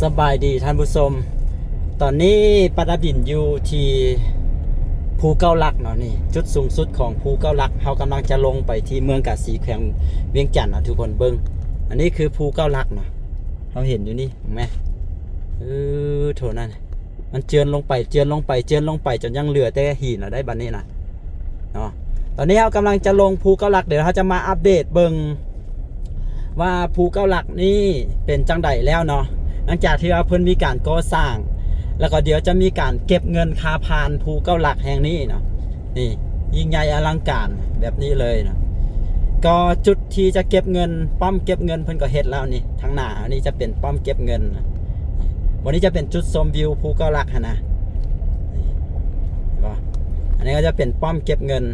สบายดีท่านผู้ชมตอนนี้ปฐดินอยู่ที่ภูเก้าลักเนาะนี่จุดสูงสุดของภูเก้าลักเรากำลังจะลงไปที่เมืองกาสีแขวงเวียงจันทน์นะทุกคนเบิ้งอันนี้คือภูเก้าลักเนาะเราเห็นอยู่นี่เห็นไหมโถนั่นมันเจือนลงไปจนยังเหลือแต่หินได้บัดนี้นะเนาะตอนนี้เรากำลังจะลงภูเก้าลักเดี๋ยวเราจะมาอัปเดตเบิ้งว่าภูเก้าลักนี่เป็นจังใดแล้วเนาะหลังจากที่ว่าเพิ่นมีการก่อสร้างแล้วก็เดี๋ยวจะมีการเก็บเงินค่าผ่านภูเก้าลักแห่งนี้เนาะนี่ยิ่งใหญ่อลังการแบบนี้เลยเนาะก็จุดที่จะเก็บเงินป้อมเก็บเงินเพิ่นก็เฮ็ดแล้วนี่ทางหน้าอันนี้จะเป็นป้อมเก็บเงินวันนี้จะเป็นจุดชมวิวภูเก้าลักนะอันนี้ก็จะเป็นป้อมเก็บเงิน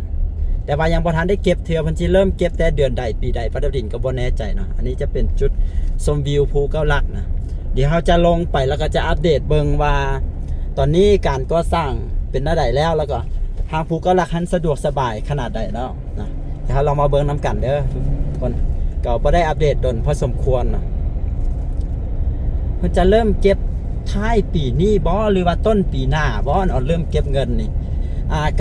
แต่ว่ายังบ่ทันได้เก็บเทื่อเพิ่นสิเริ่มเก็บแต่เดือนใดปีใดปฐดินก็บ่แน่ใจเนาะอันนี้จะเป็นจุดชมวิวภูเก้าลักนะเดี๋ยวเราจะลงไปแล้วก็จะอัปเดตเบิ่งว่าตอนนี้การก่อสร้างเป็นระดับแล้วก็ทางภูเก้าลักหันสะดวกสบายขนาดใดแล้วนะเดี๋ยวเรามาเบิ่งนำกันเด้อทุกคนก็บ่ได้อัปเดตดนพอสมควรนะมันจะเริ่มเก็บท้ายปีนี้บ่หรือว่าต้นปีหน้าบ่เอาเริ่มเก็บเงินนี่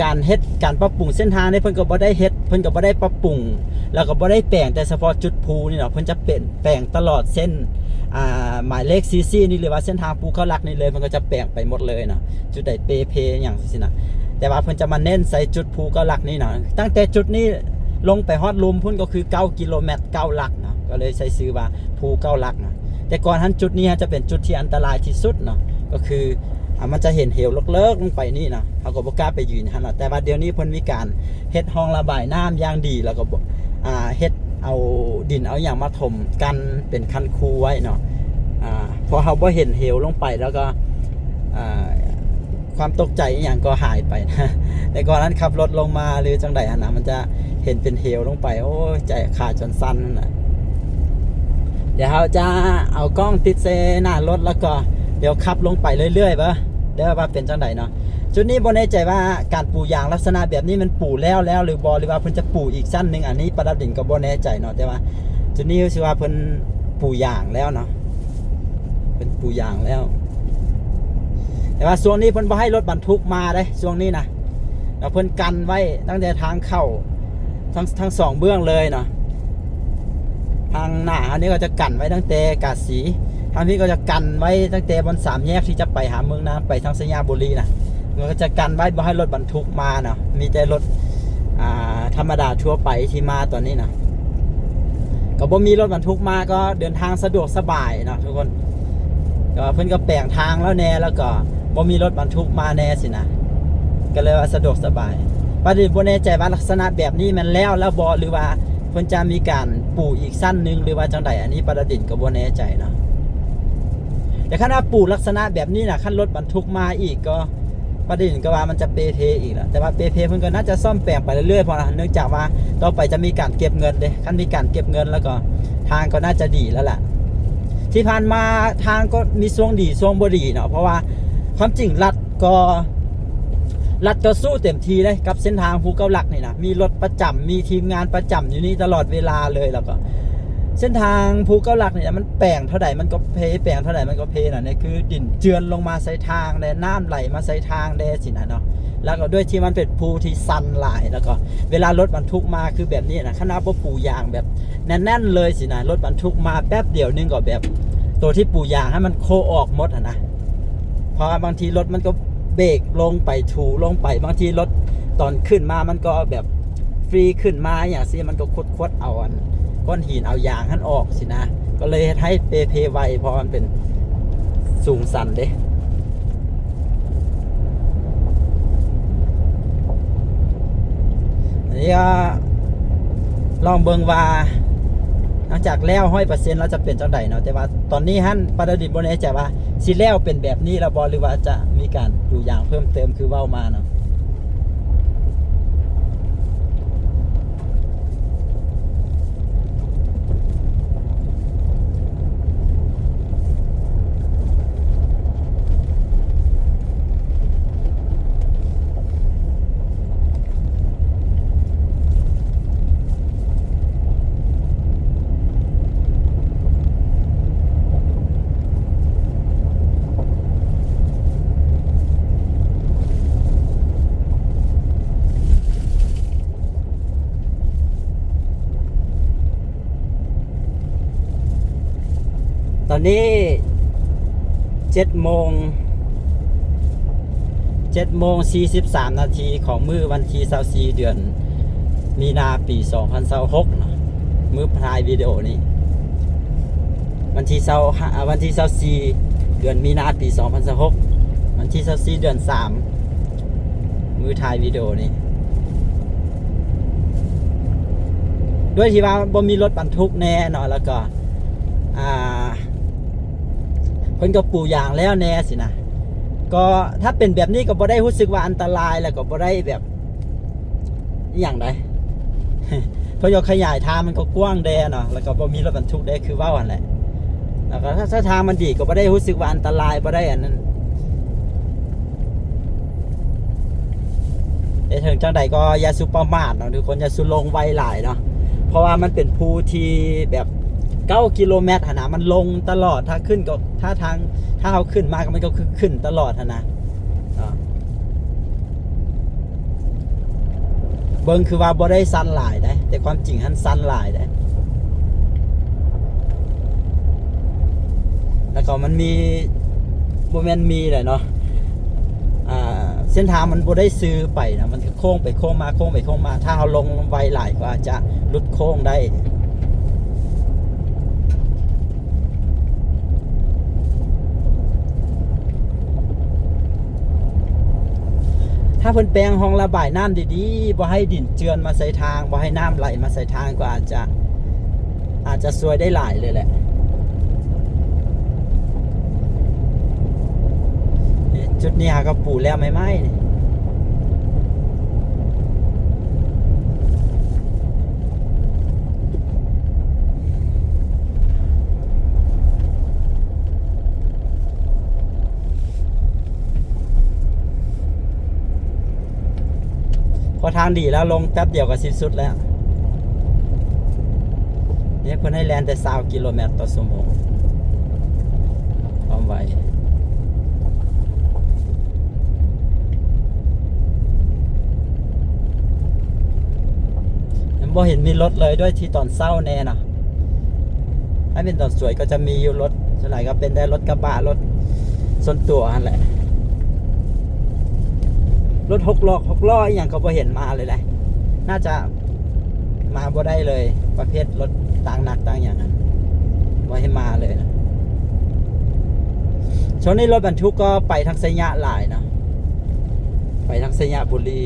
การเฮ็ดการปรับปรุงเส้นทางนี่เพิ่นก็บ่ได้เฮ็ดเพิ่นก็บ่ได้ปรับปรุงแล้วก็บ่ได้แปลงแต่เฉพาะจุดภูนี่เนาะเพิ่นจะเป็นแปลงตลอดเส้นหมายเลขซีซีนี่หรือว่าเส้นทางภูเขาลักนี่เลยมันก็จะแปลงไปหมดเลยเนาะจุดใดเปเพอย่างสินะแต่ว่าเพิ่นจะมาเน้นใส่จุดภูเขาลักนี่เนาะตั้งแต่จุดนี้ลงไปฮอดลุมพุ่นก็คือ9กิโลเมตร9ลักเนาะก็เลยใช้ชื่อว่าภูเก้าลักเนาะแต่ก่อนทันจุดนี้จะเป็นจุดที่อันตรายที่สุดเนาะก็คือมันจะเห็นเหวเลิกๆลงไปนี่นะเขาก็บ่กล้าไปยืนฮะเนาะแต่ว่าเดี๋ยวนี้เพิ่นมีการเฮ็ดห้องระบายน้ำอย่างดีแล้วก็เฮ็ดเอาดินเอาอย่างมาถมกันเป็นคันคูไว้เนาะพอเขาบ่เห็นเหวลงไปแล้วก็ความตกใจอย่างก็หายไปนะแต่ก่อนนั้นขับรถลงมาหรือจังใดนะมันจะเห็นเป็นเหวลงไปโอ้ใจขาดจนสั่นนะเดี๋ยวเราจะเอากล้องติดเซหน้ารถแล้วก็เดี๋ยวขับลงไปเรื่อยๆป่ะเดี๋ยวว่าเป็นจังใดเนาะจุดนี้บ่แน่ใจว่าการปลูกยางลักษณะแบบนี้มันปลูกแล้วหรือบ่หรือว่าเพิ่นจะปลูกอีกสั้นนึงอันนี้ปฐดินก็บ่แน่ใจเนาะแต่ว่าจุดนี้คือว่าเพิ่นปลูกยางแล้วเนาะเป็นปลูกยางแล้วแต่ว่าช่วงนี้เพิ่นบ่ให้รถบรรทุกมาเด้ช่วงนี้นะแล้วเพิ่นกันไว้ตั้งแต่ทางเข้าทั้งสองเบื้องเลยเนาะทางหน้าอันนี้ก็จะกันไว้ตั้งแต่กาสีทางนี้ก็จะกันไว้ตั้งแต่บนสามแยกที่จะไปหาเมืองน้ำไปทางสัญญาบุรีนะมันก็จะกันไว้บ่ให้รถบรรทุกมาเนาะมีแต่รถธรรมดาทั่วไปที่มาตอนนี้นะก็บ่มีรถบรรทุกมาก็เดินทางสะดวกสบายเนาะทุกคนก็เพิ่นก็แปลงทางแล้วแน่แล้วก็บ่มีรถบรรทุกมาแน่สินะก็เลยว่าสะดวกสบายปฐดินบ่แน่ใจว่าลักษณะแบบนี้มันแล้วบ่หรือว่าเพิ่นจะมีการปลูกอีกสั้นนึงหรือว่าจังใดอันนี้ปฐดินก็บ่แน่ใจเนาะแต่ถ้าปลูกลักษณะแบบนี้นะขั้นรถบรรทุกมาอีกก็ปฐดินก็ว่ามันจะเปเพอีกแล้วแต่ว่าเปเพเพิ่นก็น่าจะซ่อมแปลงไปเรื่อยๆเพราะเนื่องจากว่าต่อไปจะมีการเก็บเงินเด้ขั้นมีการเก็บเงินแล้วก็ทางก็น่าจะดีแล้วแหละที่ผ่านมาทางก็มีช่วงดีช่วงบ่ดีเนาะเพราะว่าความจริงรัฐก็สู้เต็มทีเลยกับเส้นทางภูเก้าลักนี่นะมีรถประจำมีทีมงานประจำอยู่นี่ตลอดเวลาเลยแล้วก็เส้นทางภูเก้าลักเนี่ยมันแปลงเท่าไหร่มันก็เพแปลงเท่าไหร่มันก็เพน่ะนี่คือดินเจือนลงมาใส่ทางแดน้ำไหลมาใส่ทางแดสินะเนาะแล้วก็ด้วยที่มันเป็นภูที่ซันหลายแล้วก็เวลารถบรรทุกมาคือแบบนี้นะขนาดว่าปูยางแบบแน่นๆเลยสินะรถบรรทุกมาแป๊บเดียวนึงก็แบบตัวที่ปูยางให้มันโคออกหมดนะเพราะบางทีรถมันก็เบรกลงไปถูลงไปบางทีรถตอนขึ้นมามันก็แบบฟรีขึ้นมาอย่างสิมันก็คดเอาก้อนหินเอายางท่านออกสินะก็เลยให้เพไวเพราะมันเป็นสูงสันเด้อันนี้ก็ลองเบิ่งว่าหลังจากแล้ว100%เราจะเป็นจังไดเนาะแต่ว่าตอนนี้ท่านปฐดินบ่แน่ใจว่าสิแล้วเป็นแบบนี้แล้วบ่หรือว่าจะมีการปลูกยางเพิ่มเติมคือเว้ามาเนาะ ตอนนี้7 โมง43 นาทีของมื้อวันที่24 เดือนมีนาปี2026เนาะมื้อถ่ายวิดีโอนี้วันที่24 เดือนมีนาปี2026วันที่24 เดือน3มื้อถ่ายวิดีโอนี้ด้วยที่ว่าบ่มีรถบรรทุกแน่เนาะแล้วก็เพิ่นก็ปูยางแล้วแน่สินะก็ถ้าเป็นแบบนี้ก็บ่ได้รู้สึกว่าอันตรายแล้วก็บ่ได้แบบอย่างใด เพราะยกขยายทางมันก็กว้างแดเนาะแล้วก็บ่มีรถบรรทุกได้คือว่าหั่นแหละแล้วก็ถ้าทางมันดีก็บ่ได้รู้สึกว่าอันตรายบ่ได้อันนั้นถึงจังใดก็อย่าสุประมาทเนาะทุกคนอย่าสุลงไวหลายเนาะเพราะว่ามันเป็นภูที่แบบ9 กิโลเมตรนะมันลงตลอดถ้าขึ้นก็ถ้าเอาขึ้นมาก็มันก็คือขึ้นตลอดนะเบิ่งคือว่าบ่ได้สั้นหลายได้แต่ความจริงหันสั้นหลายได้แล้วก็มันมีบ่แม่นมีเลยเนาะเส้นทางมันบ่ได้ซื้อไปนะมันโค้งไปโค้งมาโค้งไปโค้งมาถ้าเอาลงไวหลายก็อาจจะหลุดโค้งได้ถ้าเพิ่นแปลงห้องระบายน้ำดีๆบ่ให้ดินเจือนมาใส่ทางบ่ให้น้ำไหลมาใส่ทางก็อาจจะสวยได้หลายเลยแหละจุดนี้หาก็ปูแล้วไม่นี่พอทางดีแล้วลงแป๊บเดียวก็สิ้นสุดแล้วเนี่ยเพิ่นให้แลนแต่20 กิโลเมตรต่อชั่วโมงความไวบ่เห็นมีรถเลยด้วยที่ตอนเช้าแน่นะถ้าเป็นตอนสวยก็จะมีอยู่รถส่วนใหญ่ก็เป็นได้รถกระบะรถส่วนตัวนั่นแหละรถ6 ล้ออย่างก็บ่เห็นมาเลยแหละน่าจะมาบ่ได้เลยประเภทรถต่างหนักต่างอย่างนั้นบ่ให้มาเลยนะช่วงนี้รถบรรทุกก็ไปทางสยะหลายนะไปทางสยะบุรี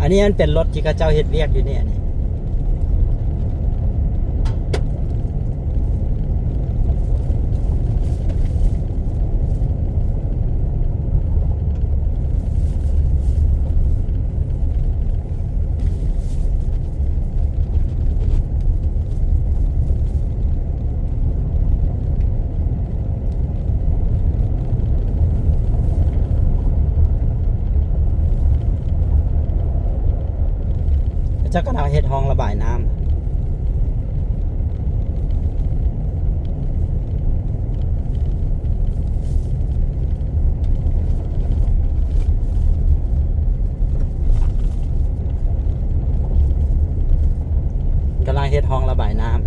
อันนี้มันเป็นรถที่เขาเจ้าเฮ็ดเวียกอยู่เนี่ยนี่เจ้าก็เอาเฮ็ดห้องระบายน้ำกำลังเฮ็ดห้องระบายน้ำ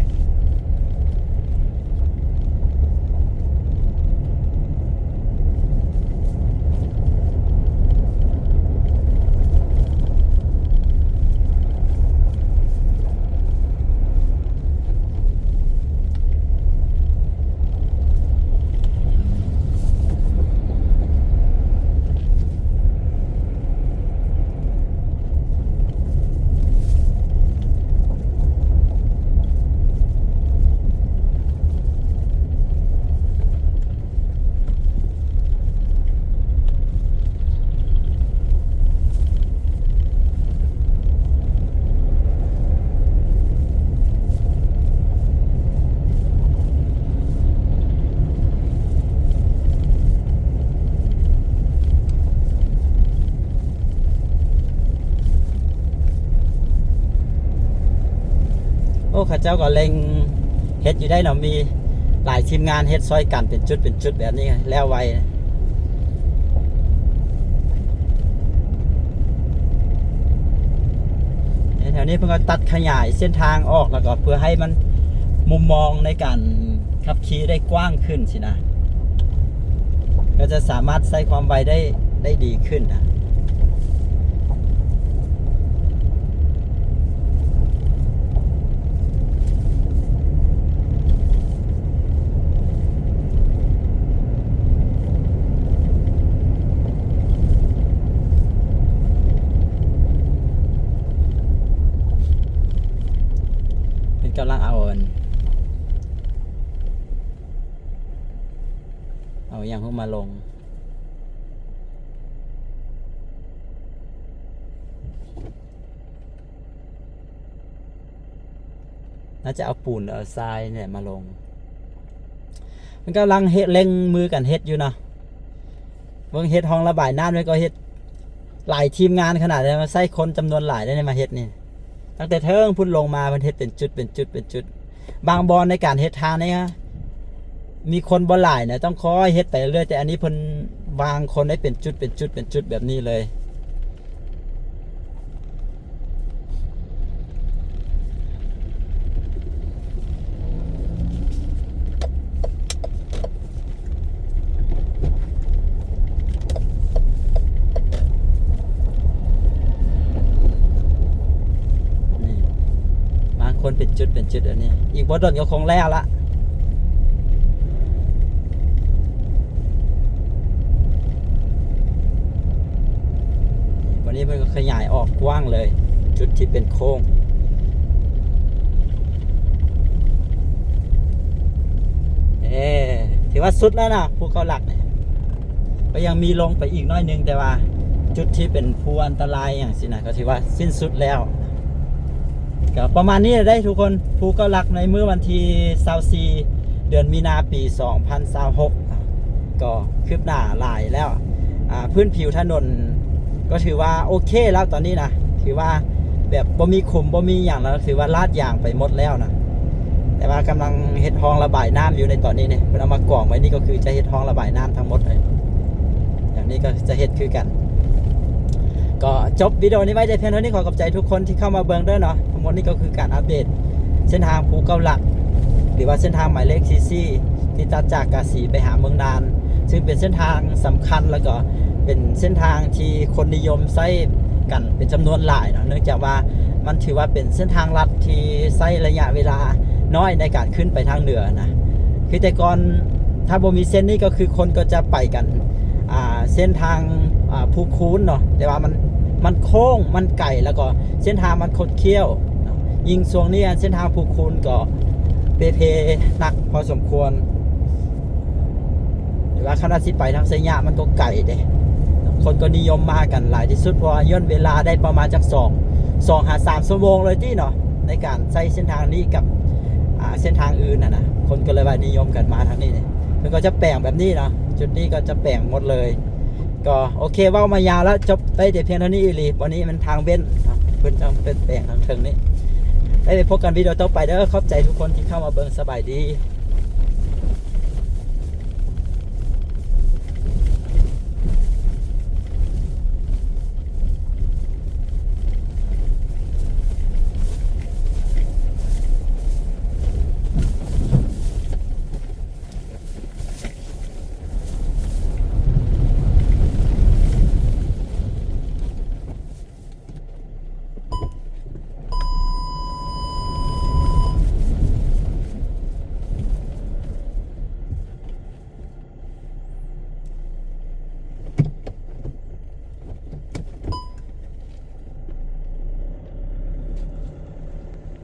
ข้าเจ้าก็เล็งเฮ็ดอยู่ได้เนาะมีหลายทีมงานเฮ็ดซอยกันเป็นจุดเป็นจุดแบบนี้แล้วไวแถวนี้เพิ่งก็ตัดขยายเส้นทางออกแล้วก็เพื่อให้มันมุมมองในการขับขี่ได้กว้างขึ้นสินะก็จะสามารถใช้ความไวได้ดีขึ้นนะเป็นกำลังเอาอย่างพวกมาลงน่าจะเอาปูนเอาทรายเนี่ยมาลงมันกำลังเล็งมือกันเฮ็ดอยู่นะเบิ่งเฮ็ดห้องระบายน้ำแล้วก็เฮ็ดหลายทีมงานขนาดนี้มาใส่คนจำนวนหลายได้มาเฮ็ดนี่ตั้งแต่เทิงพุ่นลงมามันเฮ็ดเป็นจุดเป็นจุดเป็นจุดบางบอนในการเฮ็ดทางนี่ฮะมีคนบ่หลายนะต้องคอยเฮ็ดไปเรื่อยแต่อันนี้เพิ่นวางคนได้เป็นจุดเป็นจุดเป็นจุดแบบนี้เลยนี่บางคนเป็นจุดเป็นจุดอันนี้อีกบ่ดนก็คงแล้วละวันนี้มันก็ขยายออกกว้างเลยจุดที่เป็นโค้งถือว่าสุดแล้วนะภูเขาหลักเนี่ยก็ยังมีลงไปอีกน้อยนึงแต่ว่าจุดที่เป็นภูอันตรายอย่างสินะก็ถือว่าสิ้นสุดแล้วก็ประมาณนี้ได้ทุกคนภูเขาหลักในเมื่อวันที่24เดือนมีนาปี2026ก็คืบหน้าหลายแล้วพื้นผิวถนนก็ถือว่าโอเคแล้วตอนนี้นะถือว่าแบบบ่มีขุมบ่มีอย่างแล้วถือว่าลาดยางไปหมดแล้วนะแต่ว่ากำลังเฮ็ดห้องระบายน้ำอยู่ในตอนนี้เนี่ยเอามากล่องไว้นี่ก็คือจะเฮ็ดห้องระบายน้ำทั้งหมดเลยอย่างนี้ก็จะเฮ็ดคือกันก็จบวิดีโอนี้ไว้ได้เพียงเท่านี้ขอขอบใจทุกคนที่เข้ามาเบิ่งด้วยเนาะทั้งหมดนี้ก็คือการอัปเดตเส้นทางภูเก้าหลักหรือว่าเส้นทางหมายเลขซีที่ตัดจากกาสีไปหาเมืองนานซึ่งเป็นเส้นทางสำคัญแล้วก็เป็นเส้นทางที่คนนิยมใช้กันเป็นจำนวนหลายเนื่องจากว่ามันถือว่าเป็นเส้นทางลัดที่ใช้ระยะเวลาน้อยในการขึ้นไปทางเหนือนะคือแต่ก่อนถ้าบ่มีเส้นนี้ก็คือคนก็จะไปกันเส้นทางภูคูนเนาะแต่ว่ามันโค้งมันไก่แล้วก็เส้นทางมันคดเคี้ยวยิ่งช่วงนี้เส้นทางภูคูนก็เพหนักพอสมควรหรือว่าขณะที่ไปทางเสียมันก็ไก่เด้คนก็นิยมมากันหลายที่สุดเพราะย่นเวลาได้ประมาณจาก2 หา 3 ชั่วโมงเลยที่เนาะในการใช้เส้นทางนี้กับเส้นทางอื่นนะคนก็เลยว่านิยมกันมาทางนี้เนี่ยมันก็จะแปลงแบบนี้เนาะจุดนี้ก็จะแปลงหมดเลยก็โอเคว่ามายาวแล้วจบได้แต่เพียงเท่านี้อีหลีวันนี้มันทางเว้นเพื่อนจะเป็นแปลงทางเทิงนี้ได้ไปพบกันวิดีโอต่อไปเด้อขอบใจทุกคนที่เข้ามาเบิ่งสบายดี